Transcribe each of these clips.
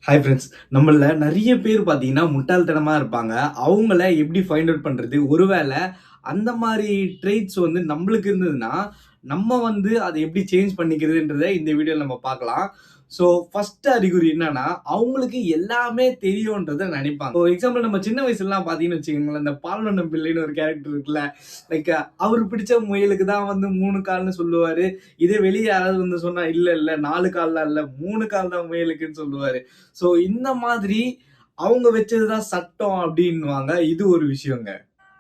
Hi friends. நம்மள நெறைய பேர் பார்த்தீங்கன்னா, முட்டாள்தனமா இருப்பாங்க. அவங்கள எப்படி ஃபைண்ட் அவுட் பண்றது? ஒருவேள அந்த மாரி ட்ரெய்ட்ஸ் வந்து நம்பளுக்கு இருந்ததுன்னா, நம்ம வந்து அத எப்படி சேஞ்ச் பண்ணிக்கிறதுன்றத இந்த வீடியோல நம்ம பார்க்கலாம். ஸோ, ஃபர்ஸ்ட் அறிகுறி என்னன்னா, அவங்களுக்கு எல்லாமே தெரியும்ன்றத நெனைப்பாங்க. ஃபார் எக்ஸாம்பிள் நம்ம சின்ன வயசுலலாம் பார்த்தீங்கன்னு வச்சுக்கோங்களேன், இந்த பால்வண்ணம் பிள்ளைன்னு ஒரு கேரக்டர் இருக்குல்ல. லைக் அவருக்கு பிடிச்ச முயலுக்கு தான் வந்து 3 கால்னு சொல்லுவாரு. இதே வெளிய யாராவது வந்து சொன்னா, இல்ல, இல்ல 4 கால்லாம் இல்ல 3 கால் தான் முயலுக்குன்னு சொல்லுவாரு. ஸோ இந்த மாதிரி அவங்க வச்சது தான் சட்டம் அப்டின்னுவாங்க. இது ஒரு விஷயங்க.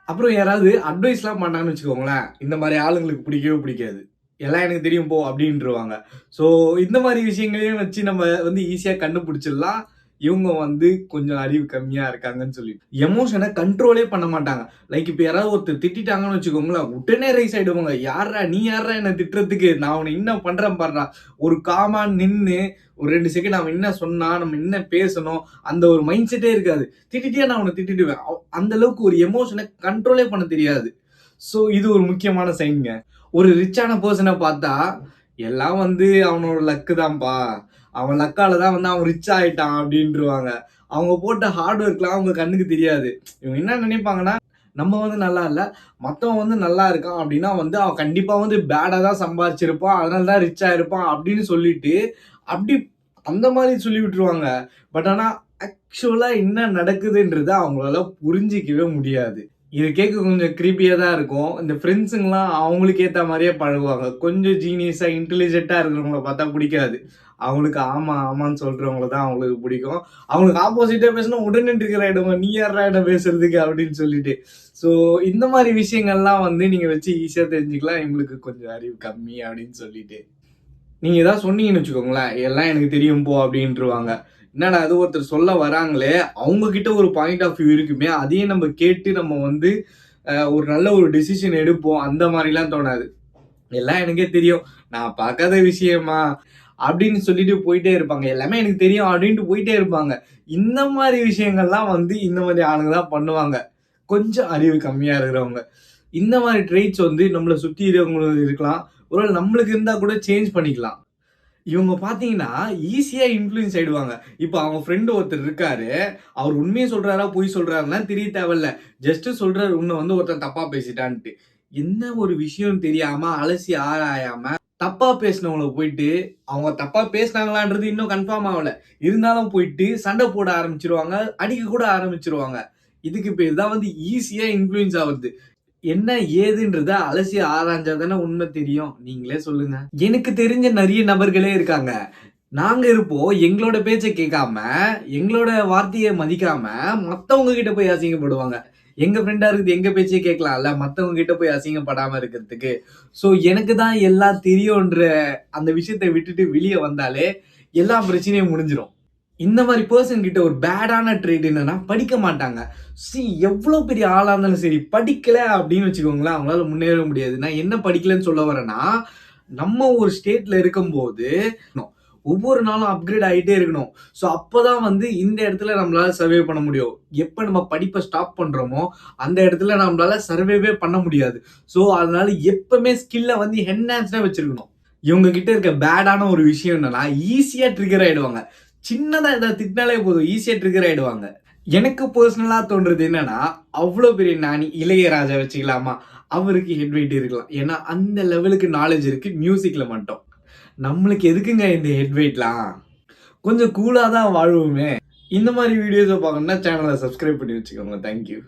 அப்புறம் யாராவது அட்வைஸ்லாம் பண்ணாங்கன்னு வச்சுக்கோங்களேன், இந்த மாரி ஆளுங்களுக்கு பிடிக்கவே பிடிக்காது. "எல்லாம் எனக்கு தெரியும் போ" அப்டின்ருவாங்க. ஸோ இந்த மாரி விஷயங்களையும் வச்சு நம்ம வந்து ஈஸியா கண்டுபிடிச்சிடலாம். இவங்க வந்து கொஞ்சம் அறிவு கம்மியா இருக்காங்கன்னு சொல்லிட்டு. எமோஷன கண்ட்ரோலே பண்ண மாட்டாங்க. லைக் இப்ப யாராவது ஒருத்தர் திட்டிட்டாங்கன்னு வச்சுக்கோங்களேன், உடனே ரைஸ் ஆயிடுவாங்க. "யார்றா நீ யார்றா என்ன திட்டுறதுக்கு? நான் உன்ன என்ன பண்றேன் பார்றா!" ஒரு காமா நின்னு ஒரு 2 செகண்ட் அவன் என்ன சொன்னா, நம்ம என்ன பேசணும், அந்த ஒரு மைண்ட் செட்டே இருக்காது. திட்டிட்டியா நான் உன்ன திட்டிடுவேன். அந்த அளவுக்கு ஒரு எமோஷன கண்ட்ரோலே பண்ண தெரியாது. ஸோ இது ஒரு முக்கியமான சைன்ங்க. ஒரு ரிச்சான பெர்சன பார்த்தா, எல்லாம் வந்து அவனோட லக்கு தான்ப்பா. அவன் லக்கால தான் வந்து அவன் ரிச் ஆயிட்டான் அப்டின்ருவாங்க. அவங்க போட்ட ஹார்ட் ஒர்க்லாம் அவங்க கண்ணுக்கு தெரியாது. இவங்க என்ன நினைப்பாங்கன்னா, நம்ம வந்து நல்லா இல்ல, மத்தவன் வந்து நல்லா இருக்கான் அப்டின்னா வந்து அவன் கண்டிப்பா வந்து பேடா தான் சம்பாரிச்சிருப்பான். அதனால தான் ரிச்சா இருப்பான் அப்டின்னு சொல்லிட்டு, அப்டி அந்த மாரி சொல்லி விட்டுருவாங்க. பட் ஆனா ஆக்சுவலா என்ன நடக்குதுன்றத அவங்களால புரிஞ்சிக்கவே முடியாது. இது கேட்க கொஞ்சம் கிரீப்பியா தான் இருக்கும். இந்த ஃப்ரெண்ட்ஸுங்கலாம் அவங்களுக்கு ஏத்த மாரியே பழகுவாங்க. கொஞ்சம் ஜீனியஸா, இன்டெலிஜென்ட்டா இருக்கிறவங்கள பார்த்தா புடிக்காது. அவங்களுக்கு ஆமா, ஆமான்னு சொல்றவங்கள தான் அவங்களுக்கு பிடிக்கும். அவங்களுக்கு ஆப்போசிட்டா பேசினா உடனே ட்ரிகர் ஆயிடுவாங்க. "நீ யார்றா என்ன பேசுறதுக்கு?" அப்படின்னு சொல்லிட்டு. ஸோ இந்த மாரி விஷயங்கள்லாம் வந்து நீங்க வச்சு ஈஸியா தெரிஞ்சுக்கலாம். இவங்களுக்கு கொஞ்சம் அறிவு கம்மி அப்படின்னு சொல்லிட்டு. நீங்க ஏதாவது சொன்னீங்கன்னு வச்சுக்கோங்களேன், "எல்லாம் எனக்கு தெரியும் போ" அப்படின்ருவாங்க. என்னடா இது ஒருத்தர் சொல்ல வராங்களே, அவங்க கிட்ட ஒரு பாயிண்ட் ஆஃப் வியூ இருக்குமே, அதையும் நம்ம கேட்டு நம்ம வந்து ஒரு நல்ல ஒரு டெசிஷன் எடுப்போம். அந்த மாரிலாம் தோணாது. "எல்லாம் எனக்கே தெரியும். நான் பார்க்காத விஷயமா?" அப்படின்னு சொல்லிட்டு போயிட்டே இருப்பாங்க. "எல்லாமே எனக்கு தெரியும்" அப்படின்ட்டு போயிட்டே இருப்பாங்க. இந்த மாரி விஷயங்கள்லாம் வந்து இந்த மாரி ஆளுங்க தான் பண்ணுவாங்க. கொஞ்சம் அறிவு கம்மியா இருக்கிறவங்க. இந்த மாரி ட்ரெய்ட்ஸ் வந்து நம்மள சுத்தி இருக்கிறவங்களுக்கு இருக்கலாம். ஒருவேள நம்மளுக்கு இருந்தா கூட சேஞ்ச் பண்ணிக்கலாம். இவங்க பார்த்தீங்கன்னா, ஈஸியா இன்ஃப்ளூயன்ஸ் ஆயிடுவாங்க. இப்ப அவங்க ஃப்ரெண்ட் ஒருத்தர் இருக்காரு. அவர் உண்மைய சொல்றாரா, பொய் சொல்றாருலாம் தெரிய தேவையில்ல. ஜஸ்ட் சொல்றாரு, உன்ன வந்து ஒருத்தன் தப்பா பேசிட்டான்ட்டு. என்ன ஒரு விஷயம் தெரியாம, அலசி ஆராயாம, தப்பா பேசினவங்கள போயிட்டு, அவங்க தப்பா பேசினாங்களான்றது இன்னும் கன்ஃபார்ம் ஆவல. இருந்தாலும் போயிட்டு சண்டை போட ஆரம்பிச்சுருவாங்க. அடிக்க கூட ஆரம்பிச்சுருவாங்க. இதுக்கு பேர் தான் வந்து ஈஸியா இன்ஃப்ளூயன்ஸ் ஆவுறது. என்ன ஏதுன்றத அலசி ஆராய்ஞ்சா தானே உண்மை தெரியும். நீங்களே சொல்லுங்க. எனக்கு தெரிஞ்ச நெறைய நபர்களே இருக்காங்க. நாங்க இருப்போம். எங்களோட பேச்ச கேட்காம, எங்களோட வார்த்தைய மதிக்காம, மத்தவங்க கிட்ட போய் அசிங்கப்படுவாங்க. எங்க ஃப்ரெண்டா இருக்குது எங்க பேச்சே கேட்கலாம்ல. மத்தவங்க கிட்ட போய் அசிங்கப்படாம இருக்கிறதுக்கு. ஸோ எனக்கு தான் எல்லாம் தெரியுன்ற அந்த விஷயத்த விட்டுட்டு வெளிய வந்தாலே, எல்லா பிரச்சனையும் முடிஞ்சிரும். இந்த மாரி பெர்சன் கிட்ட ஒரு பேடான ட்ரேட் என்னன்னா, படிக்க மாட்டாங்க. எவ்ளோ பெரிய ஆளா இருந்தாலும் சரி, படிக்கல அப்படின்னு வச்சுக்கோங்களேன், அவங்களால முன்னேற முடியாது. நான் என்ன படிக்கலன்னு சொல்ல வரேன்னா, நம்ம ஒரு ஸ்டேட்ல இருக்கும்போது, ஒவ்வொரு நாளும் அப்கிரேட் ஆயிட்டே இருக்கணும். ஸோ அப்பதான் வந்து இந்த இடத்துல நம்மளால சர்வே பண்ண முடியும். எப்ப நம்ம படிப்ப ஸ்டாப் பண்றோமோ, அந்த இடத்துல நம்மளால சர்வேவே பண்ண முடியாது. ஸோ அதனால எப்பவுமே ஸ்கில்ல வந்து என்ஹான்ஸ்டா வச்சிருக்கணும். இவங்க கிட்ட இருக்க பேடான ஒரு விஷயம் என்னன்னா, ஈஸியா ட்ரிகர் ஆயிடுவாங்க. சின்னதா ஏதாவது திட்டினாலே போதும், ஈஸியா ட்ரிகர் ஆயிடுவாங்க. எனக்கு பெர்சனலா தோன்றது என்னன்னா, அவ்ளோ பெரிய ஞானி இளையராஜா வச்சுக்கலாமா? அவருக்கு ஹெட் வெயிட் இருக்கலாம். ஏன்னா, அந்த லெவலுக்கு நாலேட்ஜ் இருக்கு மியூசிக்ல மட்டும். நம்மளுக்கு எதுக்குங்க இந்த ஹெட் வெயிட்லாம்? கொஞ்சம் கூலா தான் வாழ்வோமே. இந்த மாரி வீடியோஸ பார்க்கணும்னா சேனல சப்ஸ்கிரைப் பண்ணி வச்சுக்கோங்க. Thank you.